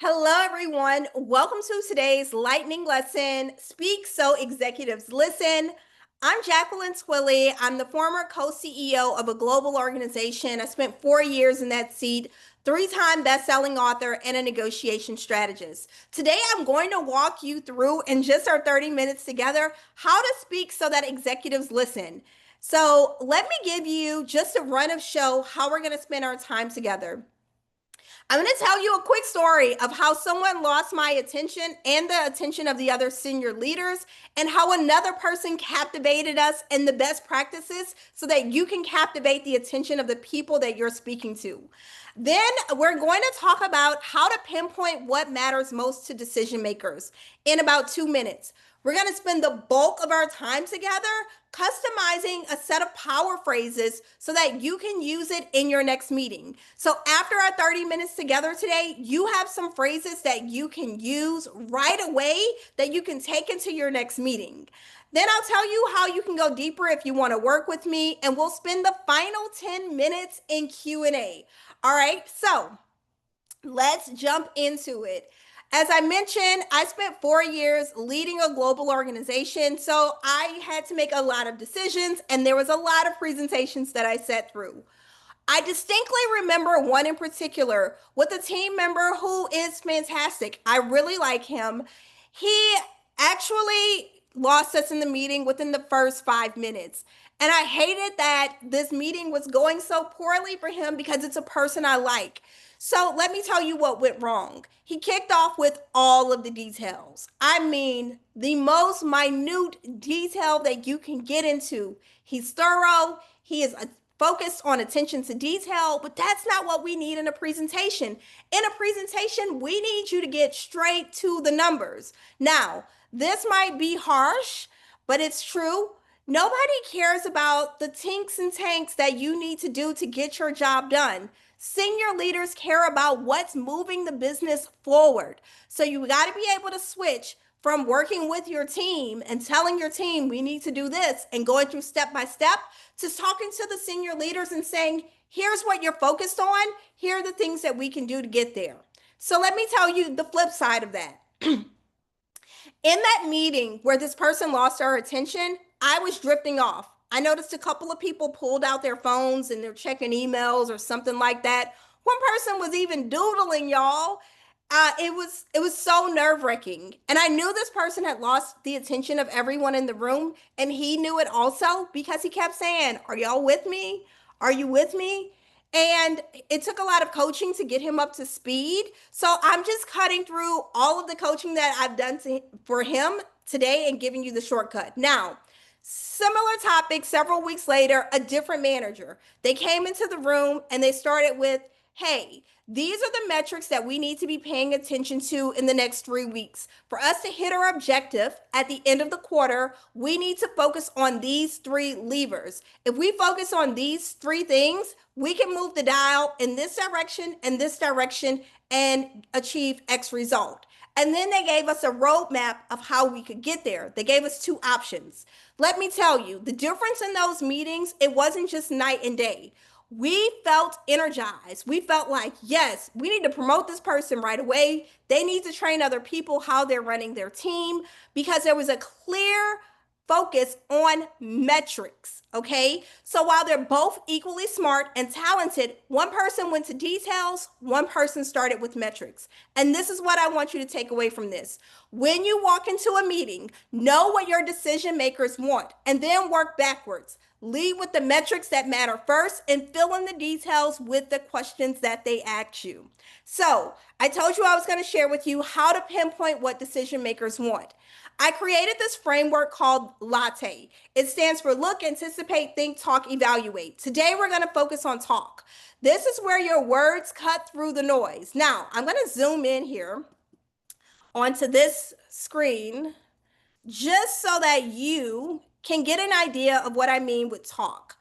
Hello, everyone. Welcome to today's lightning lesson, Speak So Executives Listen. I'm Jacqueline Twillie. I'm the former co-CEO of a global organization. I spent 4 years in that seat, three-time best-selling author, and a negotiation strategist. Today, I'm going to walk you through, in just our 30 minutes together, how to speak so that executives listen. So let me give you just a run of show how we're going to spend our time together. I'm going to tell you a quick story of how someone lost my attention and the attention of the other senior leaders, and how another person captivated us in the best practices so that you can captivate the attention of the people that you're speaking to. Then we're going to talk about how to pinpoint what matters most to decision makers in about 2 minutes. We're going to spend the bulk of our time together customizing a set of power phrases so that you can use it in your next meeting. So after our 30 minutes together today, you have some phrases that you can use right away that you can take into your next meeting. Then I'll tell you how you can go deeper if you want to work with me, and we'll spend the final 10 minutes in Q&A. All right, so let's jump into it. As I mentioned, I spent 4 years leading a global organization, so I had to make a lot of decisions, and there was a lot of presentations that I sat through. I distinctly remember one in particular with a team member who is fantastic. I really like him. He actually lost us in the meeting within the first 5 minutes. And I hated that this meeting was going so poorly for him because it's a person I like. So let me tell you what went wrong. He kicked off with all of the details. I mean, the most minute detail that you can get into. He's thorough. He is focused on attention to detail, but that's not what we need in a presentation. In a presentation, we need you to get straight to the numbers. Now, this might be harsh, but it's true. Nobody cares about the tinks and tanks that you need to do to get your job done. Senior leaders care about what's moving the business forward. So you got to be able to switch from working with your team and telling your team we need to do this and going through step by step to talking to the senior leaders and saying, here's what you're focused on. Here are the things that we can do to get there. So let me tell you the flip side of that. In that meeting where this person lost our attention, I was drifting off. I noticed a couple of people pulled out their phones and they're checking emails or something like that. One person was even doodling, y'all. It was so nerve-wracking. And I knew this person had lost the attention of everyone in the room, and he knew it also because he kept saying, "Are y'all with me? Are you with me?" And it took a lot of coaching to get him up to speed. So I'm just cutting through all of the coaching that I've done for him today and giving you the shortcut. Now, similar topic, several weeks later, a different manager. They came into the room and they started with, hey, these are the metrics that we need to be paying attention to in the next 3 weeks. For us to hit our objective at the end of the quarter, we need to focus on these 3 levers. If we focus on these 3 things, we can move the dial in this direction, and achieve X result. And then they gave us a roadmap of how we could get there. They gave us 2 options. Let me tell you, the difference in those meetings, it wasn't just night and day. We felt energized. We felt like, yes, we need to promote this person right away. They need to train other people how they're running their team, because there was a clear focus on metrics. Okay. So while they're both equally smart and talented, one person went to details, one person started with metrics. And this is what I want you to take away from this. When you walk into a meeting, know what your decision makers want and then work backwards. Lead with the metrics that matter first and fill in the details with the questions that they ask you. So I told you I was going to share with you how to pinpoint what decision makers want. I created this framework called L.A.T.E. It stands for Look, Anticipate, Think, Talk, Evaluate. Today, we're going to focus on talk. This is where your words cut through the noise. Now, I'm going to zoom in here onto this screen just so that you can get an idea of what I mean with talk.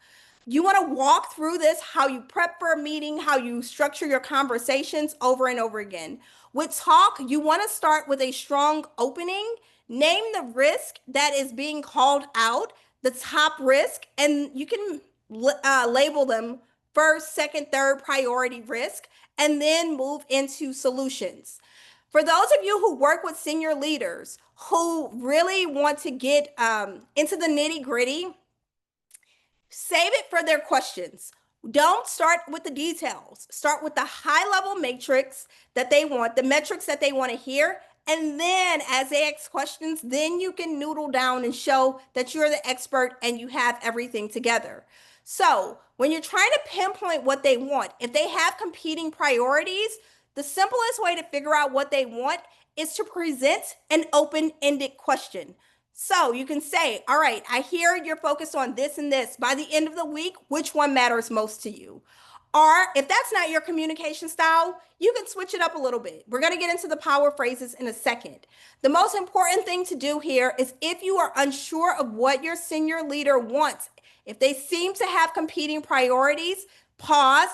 You want to walk through this, how you prep for a meeting, how you structure your conversations over and over again. With talk, you want to start with a strong opening. Name the risk that is being called out, the top risk, and you can label them first, second, third priority risk, and then move into solutions. For those of you who work with senior leaders who really want to get into the nitty gritty, save it for their questions. Don't start with the details. Start with the high level matrix that they want, the metrics that they want to hear. And then as they ask questions, then you can noodle down and show that you're the expert and you have everything together. So when you're trying to pinpoint what they want, if they have competing priorities, the simplest way to figure out what they want is to present an open-ended question. So you can say, all right, I hear you're focused on this and this. By the end of the week, which one matters most to you? Or if that's not your communication style, you can switch it up a little bit. We're going to get into the power phrases in a second. The most important thing to do here is if you are unsure of what your senior leader wants, if they seem to have competing priorities, pause,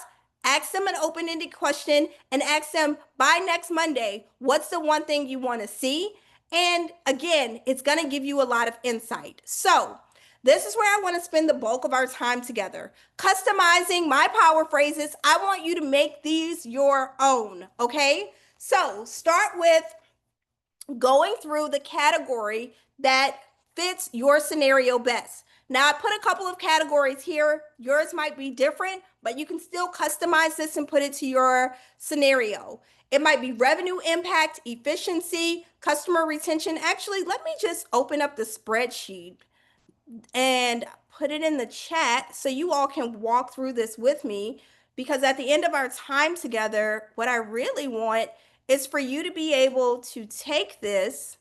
ask them an open-ended question, and ask them by next Monday, what's the one thing you want to see? And again, it's going to give you a lot of insight. So this is where I want to spend the bulk of our time together. Customizing my power phrases. I want you to make these your own, okay? So start with going through the category that fits your scenario best. Now, I put a couple of categories here. Yours might be different, but you can still customize this and put it to your scenario. It might be revenue impact, efficiency, customer retention. Actually, let me just open up the spreadsheet and put it in the chat so you all can walk through this with me, because at the end of our time together, what I really want is for you to be able to take this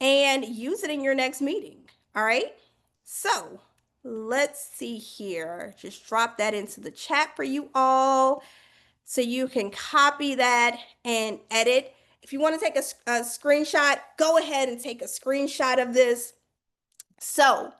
and use it in your next meeting. All right. So let's see here. Just drop that into the chat for you all so you can copy that and edit. If you want to take a screenshot, go ahead and take a screenshot of this. So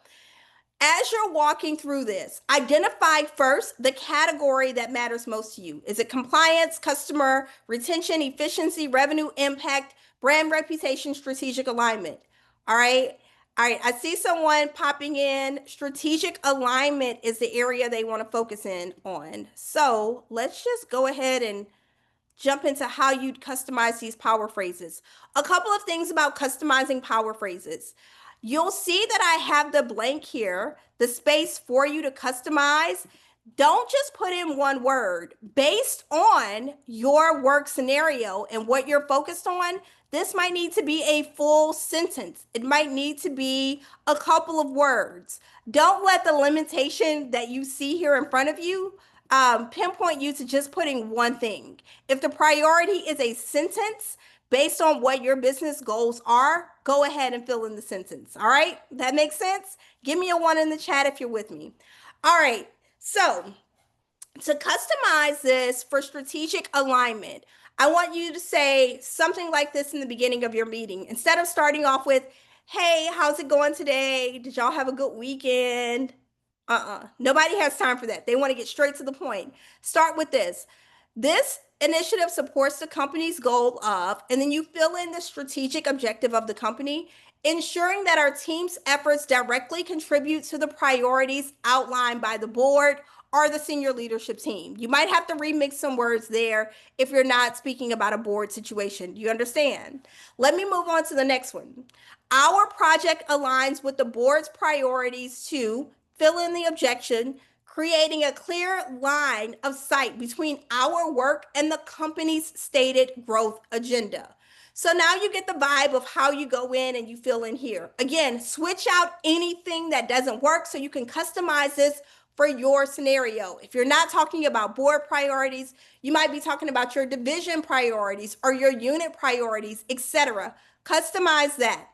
as you're walking through this, identify first the category that matters most to you. Is it compliance, customer retention, efficiency, revenue impact, brand reputation, strategic alignment? All right. All right. I see someone popping in. Strategic alignment is the area they want to focus in on. So let's just go ahead and jump into how you'd customize these power phrases. A couple of things about customizing power phrases. You'll see that I have the blank here, the space for you to customize. Don't just put in one word. Based on your work scenario and what you're focused on, this might need to be a full sentence. It might need to be a couple of words. Don't let the limitation that you see here in front of you pinpoint you to just putting one thing. If the priority is a sentence, based on what your business goals are, go ahead and fill in the sentence. All right, that makes sense? Give me a 1 in the chat if you're with me. All right, so to customize this for strategic alignment, I want you to say something like this in the beginning of your meeting. Instead of starting off with, hey, how's it going today? Did y'all have a good weekend? Nobody has time for that. They want to get straight to the point. Start with this. This initiative supports the company's goal of, and then you fill in the strategic objective of the company, ensuring that our team's efforts directly contribute to the priorities outlined by the board or the senior leadership team. You might have to remix some words there if you're not speaking about a board situation. You understand? Let me move on to the next one. Our project aligns with the board's priorities to fill in the objection, creating a clear line of sight between our work and the company's stated growth agenda. So now you get the vibe of how you go in and you fill in here. Again, switch out anything that doesn't work so you can customize this for your scenario. If you're not talking about board priorities, you might be talking about your division priorities or your unit priorities, etc. Customize that.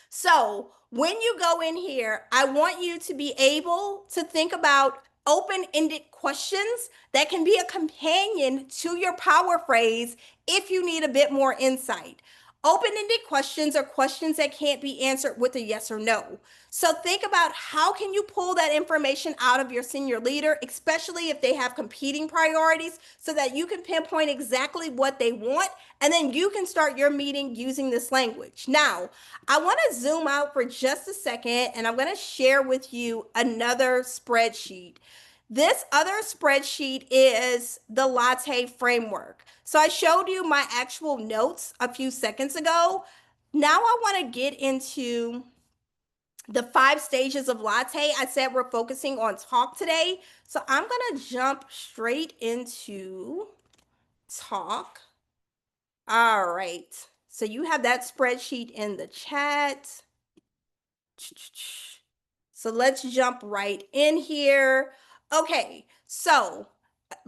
So when you go in here, I want you to be able to think about open-ended questions that can be a companion to your power phrase if you need a bit more insight. Open-ended questions are questions that can't be answered with a yes or no. So think about how can you pull that information out of your senior leader, especially if they have competing priorities, so that you can pinpoint exactly what they want, and then you can start your meeting using this language. Now, I want to zoom out for just a second, and I'm going to share with you another spreadsheet. This other spreadsheet is the L.A.T.E framework. So I showed you my actual notes a few seconds ago. Now I want to get into the 5 stages of L.A.T.E. I said we're focusing on talk today. So I'm going to jump straight into talk. All right. So you have that spreadsheet in the chat. So let's jump right in here. Okay. So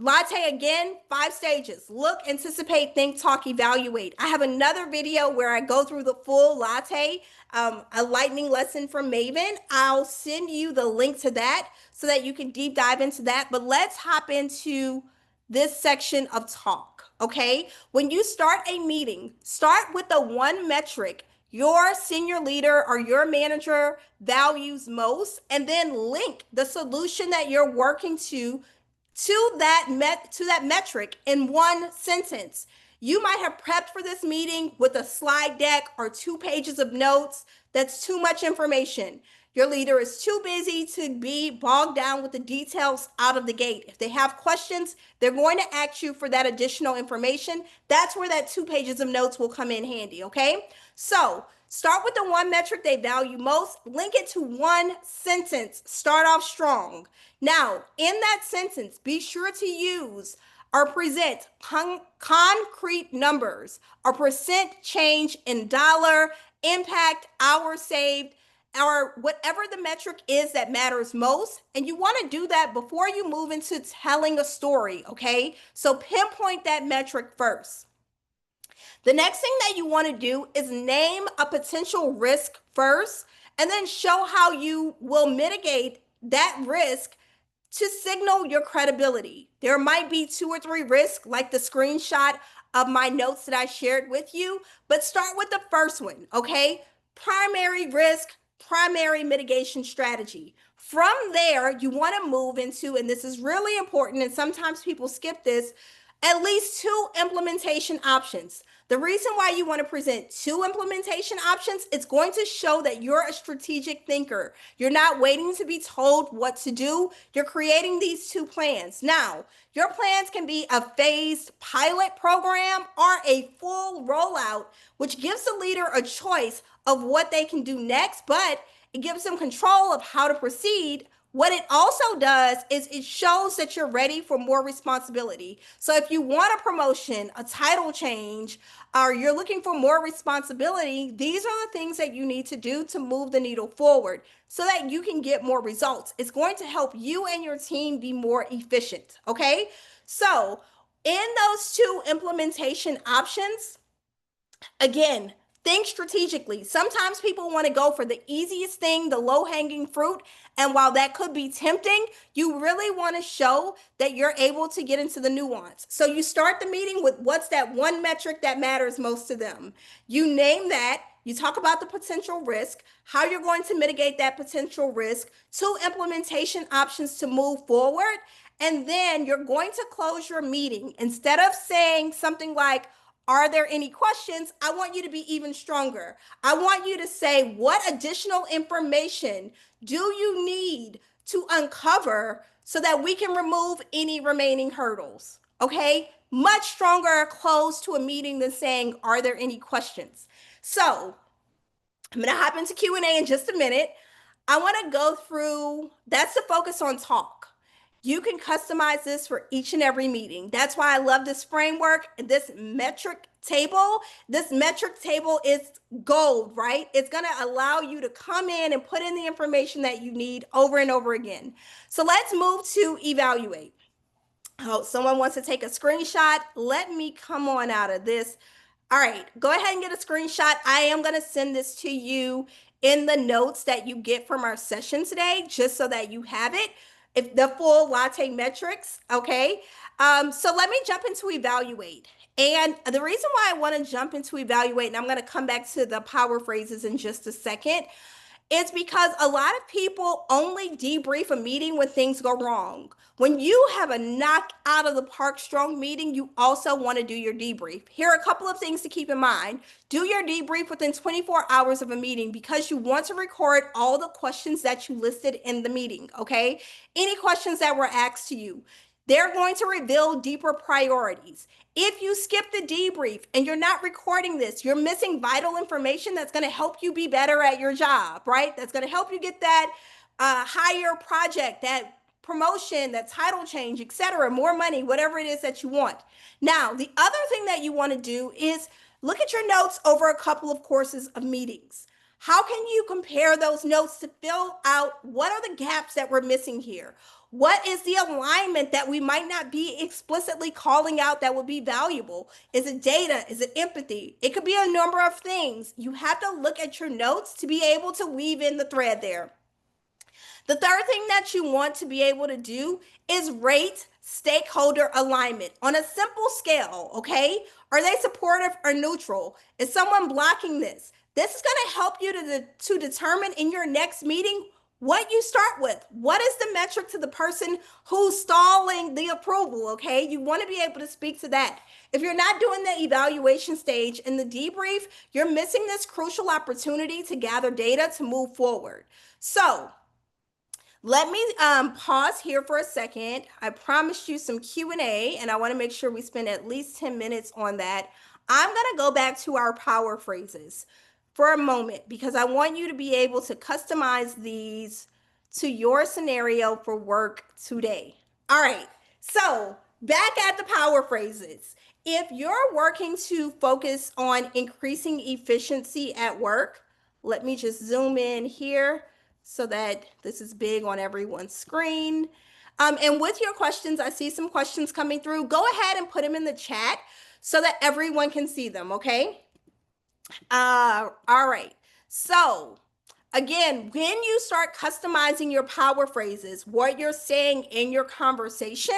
L.A.T.E again, 5 stages. Look, anticipate, think, talk, evaluate. I have another video where I go through the full L.A.T.E, a lightning lesson from Maven. I'll send you the link to that so that you can deep dive into that. But let's hop into this section of talk, okay? When you start a meeting, start with the one metric your senior leader or your manager values most, and then link the solution that you're working to that metric in one sentence. You might have prepped for this meeting with a slide deck or 2 pages of notes. That's too much information. Your leader is too busy to be bogged down with the details out of the gate. If they have questions, they're going to ask you for that additional information. That's where that 2 pages of notes will come in handy, okay? So start with the one metric they value most, link it to one sentence, start off strong. Now, in that sentence, be sure to use or present concrete numbers or percent change in dollar, impact, hours saved, or whatever the metric is that matters most. And you want to do that before you move into telling a story, okay? So pinpoint that metric first. The next thing that you want to do is name a potential risk first, and then show how you will mitigate that risk to signal your credibility. There might be 2 or 3 risks, like the screenshot of my notes that I shared with you, but start with the first one, okay? Primary risk, primary mitigation strategy. From there, you want to move into, and this is really important, and sometimes people skip this, at least 2 implementation options. The reason why you want to present 2 implementation options, it's going to show that you're a strategic thinker. You're not waiting to be told what to do. You're creating these 2 plans. Now, your plans can be a phased pilot program or a full rollout, which gives the leader a choice of what they can do next, but it gives them control of how to proceed. What it also does is it shows that you're ready for more responsibility. So if you want a promotion, a title change, or you're looking for more responsibility, these are the things that you need to do to move the needle forward so that you can get more results. It's going to help you and your team be more efficient, okay? So in those 2 implementation options, again, think strategically. Sometimes people want to go for the easiest thing, the low-hanging fruit. And while that could be tempting, you really want to show that you're able to get into the nuance. So you start the meeting with what's that one metric that matters most to them. You name that. You talk about the potential risk, how you're going to mitigate that potential risk, 2 implementation options to move forward. And then you're going to close your meeting. Instead of saying something like, are there any questions? I want you to be even stronger. I want you to say, what additional information do you need to uncover so that we can remove any remaining hurdles? Okay, much stronger close to a meeting than saying, are there any questions? So I'm going to hop into Q&A in just a minute. I want to go through, that's the focus on talk. You can customize this for each and every meeting. That's why I love this framework, this metric table. This metric table is gold, right? It's going to allow you to come in and put in the information that you need over and over again. So let's move to evaluate. Oh, someone wants to take a screenshot. Let me come on out of this. All right, go ahead and get a screenshot. I am going to send this to you in the notes that you get from our session today, just so that you have it. If the full L.A.T.E metrics, okay? So let me jump into evaluate. And the reason why I want to jump into evaluate, and I'm going to come back to the power phrases in just a second, It's because a lot of people only debrief a meeting when things go wrong. When you have a knock out of the park strong meeting, you also want to do your debrief. Here are a couple of things to keep in mind. Do your debrief within 24 hours of a meeting because you want to record all the questions that you listed in the meeting, okay? Any questions that were asked to you. They're going to reveal deeper priorities. If you skip the debrief and you're not recording this, you're missing vital information that's going to help you be better at your job, right? That's going to help you get that higher project, that promotion, that title change, etc., more money, whatever it is that you want. Now, the other thing that you want to do is look at your notes over a couple of courses of meetings. How can you compare those notes to fill out what are the gaps that we're missing here? What is the alignment that we might not be explicitly calling out that would be valuable? Is it data? Is it empathy? It could be a number of things. You have to look at your notes to be able to weave in the thread there. The third thing that you want to be able to do is rate stakeholder alignment on a simple scale, okay? Are they supportive or neutral? Is someone blocking this? This is going to help you to determine in your next meeting what you start with. What is the metric to the person who's stalling the approval, okay? You want to be able to speak to that. If you're not doing the evaluation stage in the debrief, you're missing this crucial opportunity to gather data to move forward. So let me pause here for a second. I promised you some Q&A, and I want to make sure we spend at least 10 minutes on that. I'm going to go back to our power phrases for a moment because I want you to be able to customize these to your scenario for work today. All right, so back at the power phrases. If you're working to focus on increasing efficiency at work, let me just zoom in here so that this is big on everyone's screen. And with your questions, I see some questions coming through. Go ahead and put them in the chat so that everyone can see them, okay? All right. So again, when you start customizing your power phrases, what you're saying in your conversation,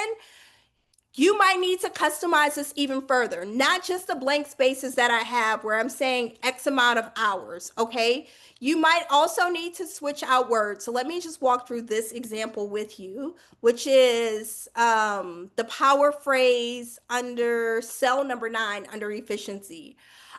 you might need to customize this even further, not just the blank spaces that I have where I'm saying X amount of hours, okay? You might also need to switch out words. So let me just walk through this example with you, which is the power phrase under cell number 9 under efficiency.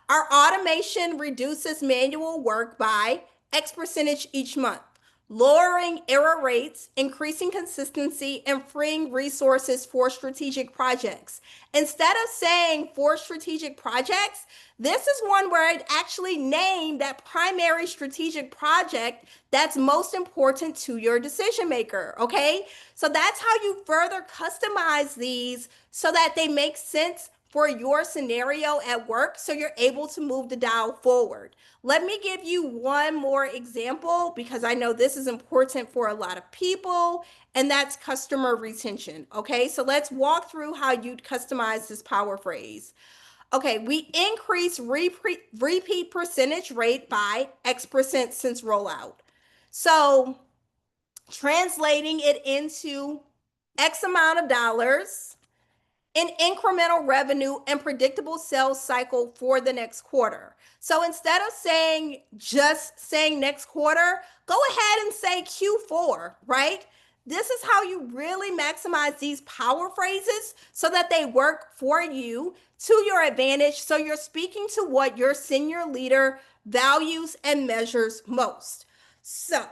Our automation reduces manual work by X percentage each month, lowering error rates, increasing consistency, and freeing resources for strategic projects. Instead of saying for strategic projects, this is one where I'd actually name that primary strategic project that's most important to your decision maker, okay? So that's how you further customize these so that they make sense for your scenario at work so you're able to move the dial forward. Let me give you one more example because I know this is important for a lot of people, and that's customer retention. Okay, so let's walk through how you'd customize this power phrase. Okay, we increase repeat percentage rate by X percent since rollout. So translating it into X amount of dollars in incremental revenue and predictable sales cycle for the next quarter. So instead of just saying next quarter, go ahead and say Q4, right? This is how you really maximize these power phrases so that they work for you to your advantage. So you're speaking to what your senior leader values and measures most. So,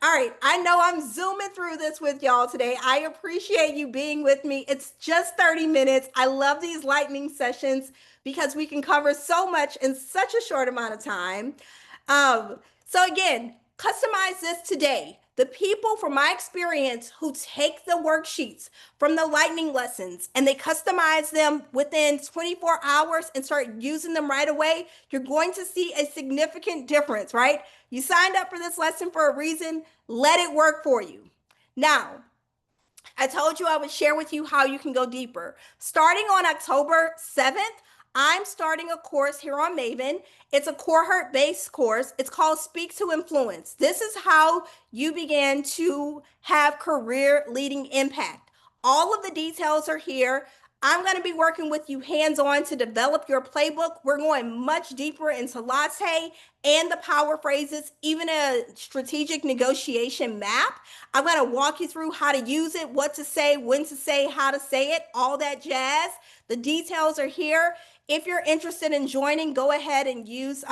all right, I know I'm zooming through this with y'all today. I appreciate you being with me. It's just 30 minutes. I love these lightning sessions because we can cover so much in such a short amount of time. So again, customize this today. The people, from my experience, who take the worksheets from the lightning lessons and they customize them within 24 hours and start using them right away, you're going to see a significant difference, right? You signed up for this lesson for a reason. Let it work for you. Now, I told you I would share with you how you can go deeper. Starting on October 7th, I'm starting a course here on Maven. It's a cohort-based course. It's called Speak to Influence. This is how you begin to have career-leading impact. All of the details are here. I'm going to be working with you hands-on to develop your playbook. We're going much deeper into Latte and the power phrases, even a strategic negotiation map. I'm going to walk you through how to use it, what to say, when to say, how to say it, all that jazz. The details are here. If you're interested in joining, go ahead and use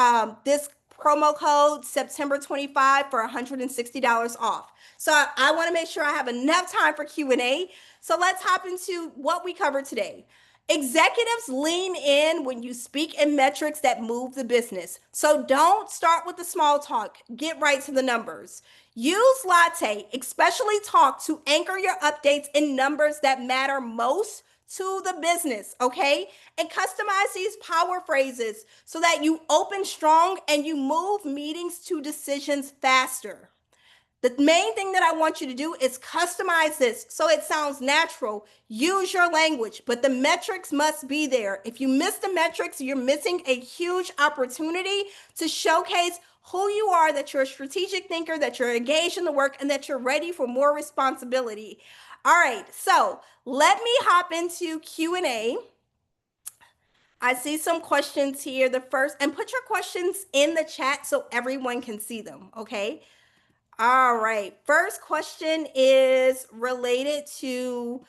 this promo code September 25 for $160 off. So I want to make sure I have enough time for Q&A. So let's hop into what we covered today. Executives lean in when you speak in metrics that move the business. So don't start with the small talk. Get right to the numbers. Use Latte, especially talk, to anchor your updates in numbers that matter most to the business, okay? And customize these power phrases so that you open strong and you move meetings to decisions faster. The main thing that I want you to do is customize this so it sounds natural. Use your language, but the metrics must be there. If you miss the metrics, you're missing a huge opportunity to showcase who you are, that you're a strategic thinker, that you're engaged in the work, and that you're ready for more responsibility. All right, so let me hop into Q&A. I see some questions here. The first, and put your questions in the chat so everyone can see them, okay? All right. First question is related to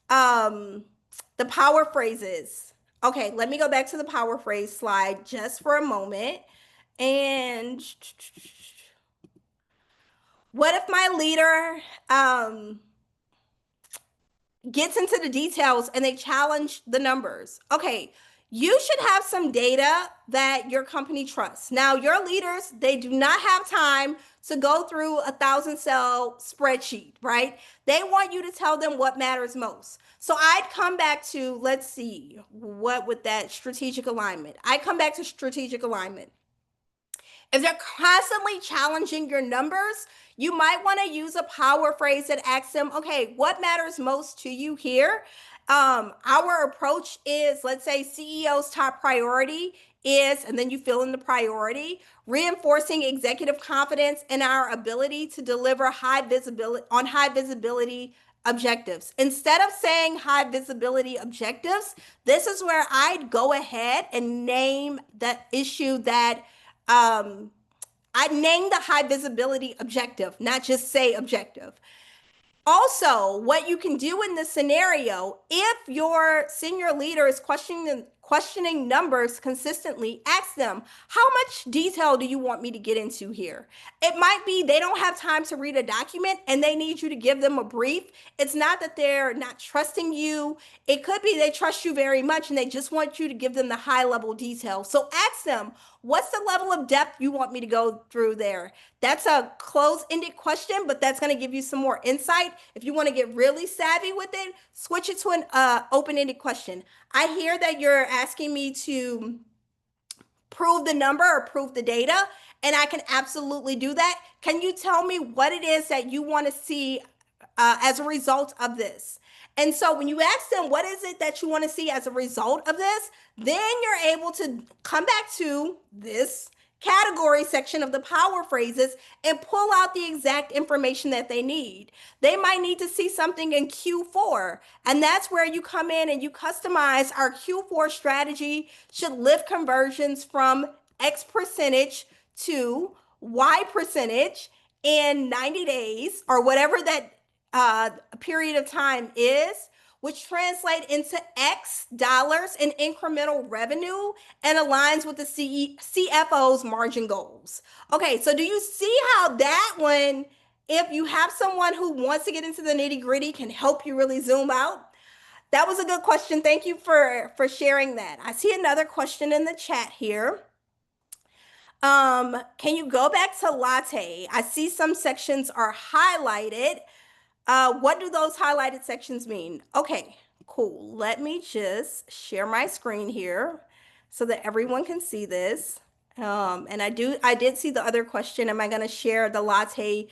the power phrases. Okay, let me go back to the power phrase slide just for a moment. And what if my leader gets into the details and they challenge the numbers? Okay, you should have some data that your company trusts. Now, your leaders, they do not have time to go through a 1,000-cell spreadsheet, right? They want you to tell them what matters most. So I'd come back to, let's see, what would that strategic alignment? I come back to strategic alignment. If they're constantly challenging your numbers, you might want to use a power phrase that asks them, okay, what matters most to you here? Our approach is, let's say CEO's top priority is, and then you fill in the priority, reinforcing executive confidence in our ability to deliver high visibility objectives. Instead of saying high visibility objectives, this is where I'd go ahead and name the issue that I named the high visibility objective, not just say objective. Also, what you can do in this scenario, if your senior leader is questioning numbers consistently, ask them, how much detail do you want me to get into here? It might be they don't have time to read a document and they need you to give them a brief. It's not that they're not trusting you. It could be they trust you very much and they just want you to give them the high level detail. So ask them, what's the level of depth you want me to go through there? That's a closed-ended question, but that's going to give you some more insight. If you want to get really savvy with it, switch it to an open-ended question. I hear that you're asking me to prove the number or prove the data, and I can absolutely do that. Can you tell me what it is that you want to see as a result of this? And so when you ask them, what is it that you want to see as a result of this, then you're able to come back to this category section of the power phrases and pull out the exact information that they need. They might need to see something in Q4, and that's where you come in and you customize. Our Q4 strategy should lift conversions from X percentage to Y percentage in 90 days or whatever that period of time is, which translate into X dollars in incremental revenue and aligns with the CFO's margin goals. Okay, so do you see how that one, if you have someone who wants to get into the nitty gritty, can help you really zoom out? That was a good question. Thank you for sharing that. I see another question in the chat here. Can you go back to Latte? I see some sections are highlighted. What do those highlighted sections mean? Okay, cool. Let me just share my screen here so that everyone can see this. And I did see the other question. Am I going to share the Latte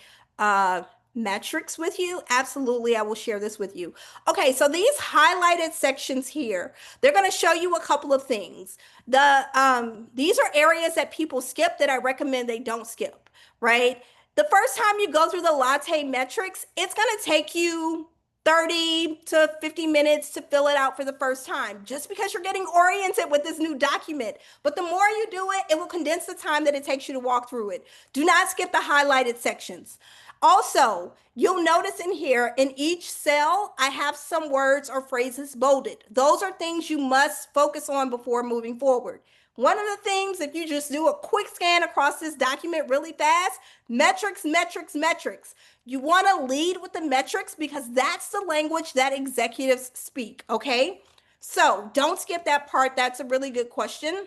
metrics with you? Absolutely, I will share this with you. Okay, so these highlighted sections here, they're going to show you a couple of things. These are areas that people skip that I recommend they don't skip, right? The first time you go through the Latte metrics, it's going to take you 30 to 50 minutes to fill it out for the first time, just because you're getting oriented with this new document. But the more you do it, it will condense the time that it takes you to walk through it. Do not skip the highlighted sections. Also, you'll notice in here, in each cell, I have some words or phrases bolded. Those are things you must focus on before moving forward. One of the things, if you just do a quick scan across this document really fast, metrics, metrics, metrics. You want to lead with the metrics because that's the language that executives speak, okay? So don't skip that part. That's a really good question.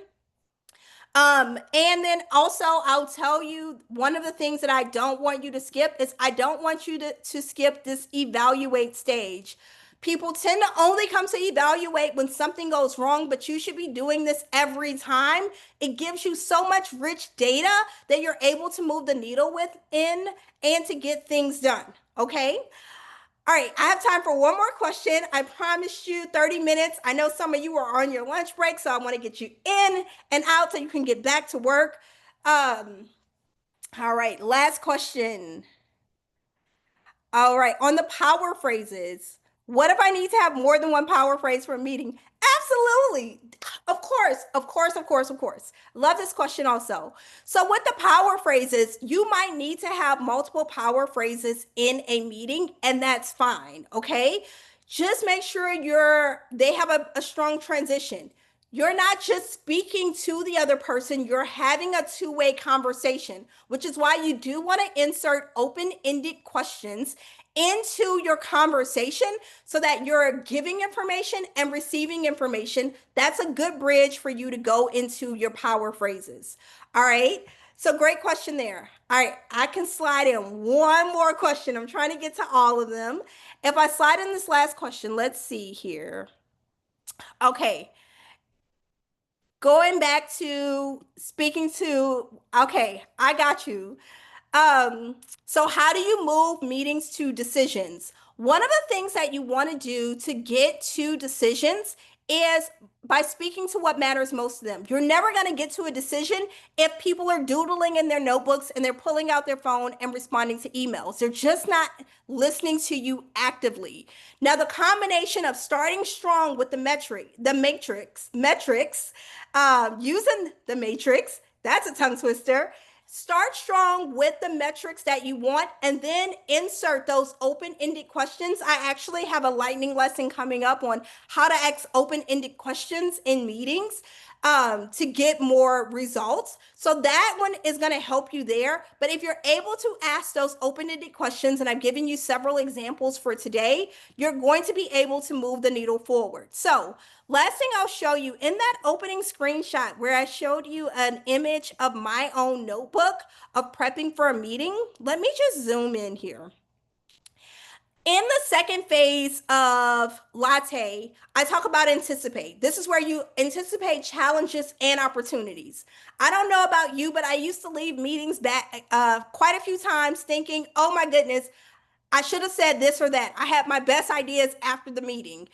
And then also I'll tell you one of the things that I don't want you to skip is I don't want you to skip this evaluate stage. People tend to only come to evaluate when something goes wrong, but you should be doing this every time. It gives you so much rich data that you're able to move the needle within and to get things done. Okay. All right, I have time for one more question. I promised you 30 minutes. I know some of you are on your lunch break, so I want to get you in and out so you can get back to work. All right, last question. All right, on the power phrases, what if I need to have more than one power phrase for a meeting? Absolutely. Of course, of course, of course, of course. Love this question also. So with the power phrases, you might need to have multiple power phrases in a meeting, and that's fine, okay? Just make sure they have a strong transition. You're not just speaking to the other person, you're having a two-way conversation, which is why you do want to insert open-ended questions into your conversation so that you're giving information and receiving information. That's a good bridge for you to go into your power phrases. All right. So great question there. All right. I can slide in one more question. I'm trying to get to all of them. If I slide in this last question, let's see here. Okay. Going back to speaking to, okay, I got you. So how do you move meetings to decisions? One of the things that you want to do to get to decisions is by speaking to what matters most to them. You're never going to get to a decision if people are doodling in their notebooks and they're pulling out their phone and responding to emails. They're just not listening to you actively. Now, the combination of starting strong with the metrics, using the matrix, that's a tongue twister. Start strong with the metrics that you want and then insert those open-ended questions. I actually have a lightning lesson coming up on how to ask open-ended questions in meetings to get more results. So that one is going to help you there. But if you're able to ask those open-ended questions, and I've given you several examples for today, you're going to be able to move the needle forward. So last thing I'll show you in that opening screenshot where I showed you an image of my own notebook of prepping for a meeting, let me just zoom in here. In the second phase of L.A.T.E, I talk about anticipate. This is where you anticipate challenges and opportunities. I don't know about you, but I used to leave meetings back quite a few times thinking, oh my goodness, I should have said this or that. I had my best ideas after the meeting.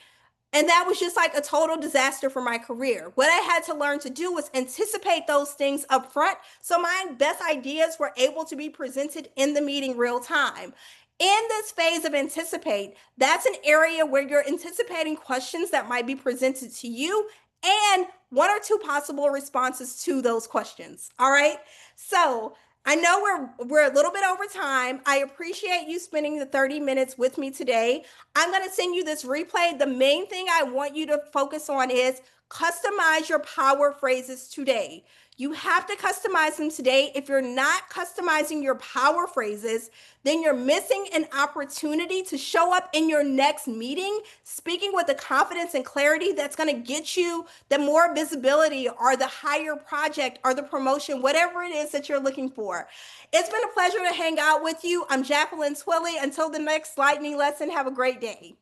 And that was just like a total disaster for my career. What I had to learn to do was anticipate those things up front so my best ideas were able to be presented in the meeting real time. In this phase of anticipate, that's an area where you're anticipating questions that might be presented to you and one or two possible responses to those questions. All right. So I know we're a little bit over time. I appreciate you spending the 30 minutes with me today. I'm going to send you this replay. The main thing I want you to focus on is customize your power phrases today. You have to customize them today. If you're not customizing your power phrases, then you're missing an opportunity to show up in your next meeting, speaking with the confidence and clarity that's going to get you the more visibility or the higher project or the promotion, whatever it is that you're looking for. It's been a pleasure to hang out with you. I'm Jacqueline Twillie. Until the next lightning lesson, have a great day.